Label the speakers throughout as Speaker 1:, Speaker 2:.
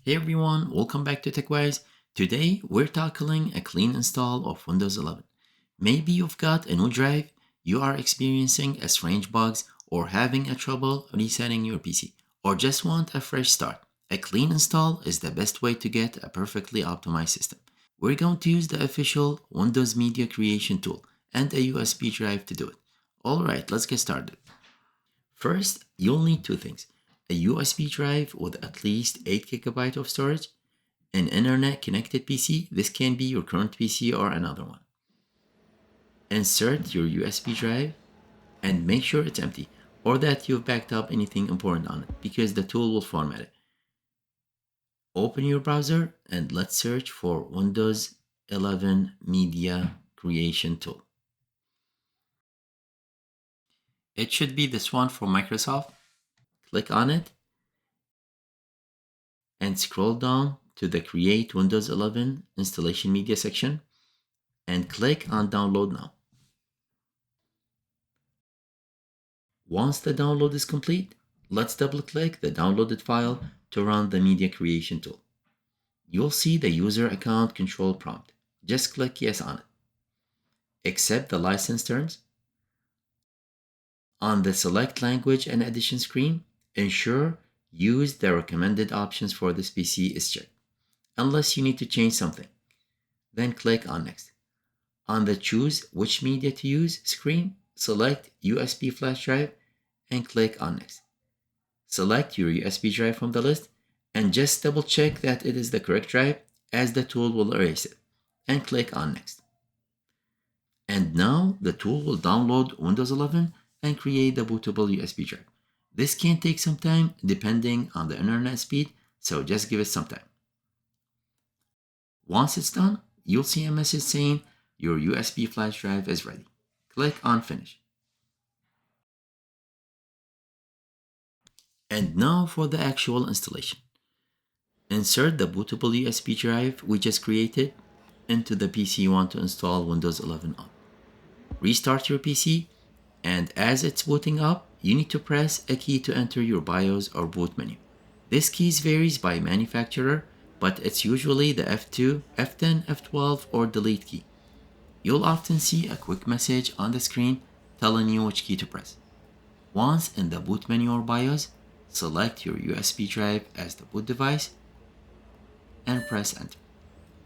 Speaker 1: Hey everyone, welcome back to TechWise. Today we're tackling a clean install of Windows 11. Maybe you've got a new drive, you are experiencing a strange bugs, or having a trouble resetting your PC, or just want a fresh start. A clean install is the best way to get a perfectly optimized system. We're going to use the official Windows Media Creation tool and a USB drive to do it. Alright, let's get started. First, you'll need two things: a USB drive with at least 8 GB of storage, an internet connected PC. This can be your current PC or another one. Insert your USB drive and make sure it's empty or that you've backed up anything important on it because the tool will format it. Open your browser and let's search for Windows 11 Media Creation Tool. It should be this one from Microsoft. Click on it and scroll down to the Create Windows 11 Installation Media section and click on Download Now. Once the download is complete, let's double-click the downloaded file to run the media creation tool. You'll see the user account control prompt. Just click Yes on it. Accept the license terms. On the Select Language and Edition screen, ensure Use the recommended options for this PC is checked, unless you need to change something. Then click on Next. On the Choose Which Media to Use screen, select USB flash drive and click on Next. Select your USB drive from the list and just double check that it is the correct drive, as the tool will erase it, and click on Next. And now the tool will download Windows 11 and create the bootable USB drive. This can take some time depending on the internet speed, so just give it some time. Once it's done, you'll see a message saying your USB flash drive is ready. Click on Finish. And now for the actual installation. Insert the bootable USB drive we just created into the PC you want to install Windows 11 on. Restart your PC, and as it's booting up, you need to press a key to enter your BIOS or boot menu. This key varies by manufacturer, but it's usually the F2, F10, F12, or delete key. You'll often see a quick message on the screen telling you which key to press. Once in the boot menu or BIOS, select your USB drive as the boot device and press Enter.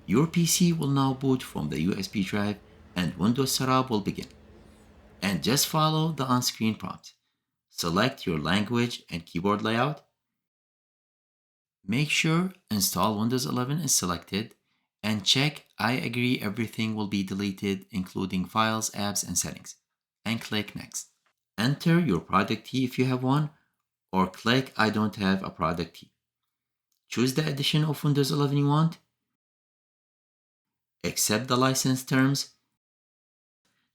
Speaker 1: Your PC will now boot from the USB drive and Windows setup will begin. And just follow the on-screen prompts. Select your language and keyboard layout. Make sure Install Windows 11 is selected and check I agree everything will be deleted, including files, apps, and settings, and click Next. Enter your product key if you have one, or click I don't have a product key. Choose the edition of Windows 11 you want. Accept the license terms.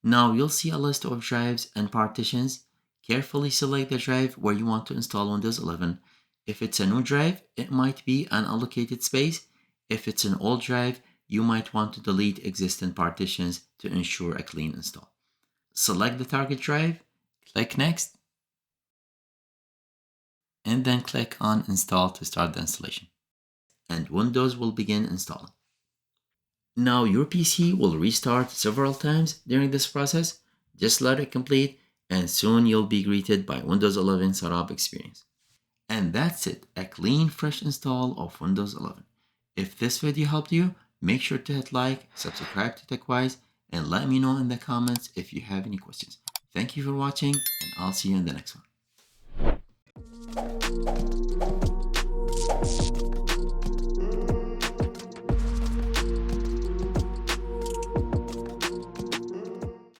Speaker 1: Now you'll see a list of drives and partitions. Carefully select the drive where you want to install Windows 11. If it's a new drive, it might be an allocated space. If it's an old drive, you might want to delete existing partitions to ensure a clean install. Select the target drive, click Next, and then click on Install to start the installation. And Windows will begin installing. Now your PC will restart several times during this process. Just let it complete and soon you'll be greeted by Windows 11 setup experience. And that's it, a clean, fresh install of Windows 11. If this video helped you, make sure to hit like, subscribe to TechWise, and let me know in the comments if you have any questions. Thank you for watching, and I'll see you in the next one.